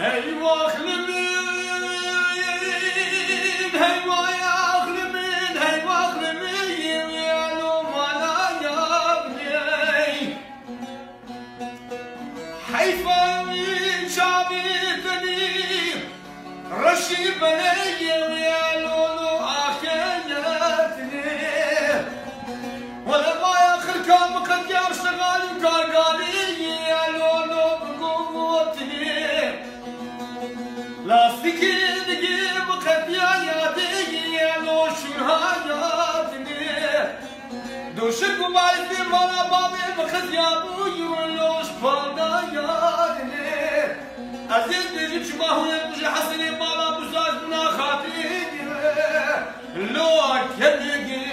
eyvah limin, eyvah ya limin, eyvah limin, ya lumana ya bney. Hayfa min şabitani, رشي بني يا لولو آخياتني ولا ما ياخر كام قد يشتغل كارقاني يا لولو بقوتي لاستيكي نجيب قد يا يادي يا لو شرهاياتني دوشك وبايتي مرا بابي بخد يا بوي ولوش فانداياتني عزيز نجيب شباهو يبوش حسني بالا بزاج بنا خاطري لو كدقي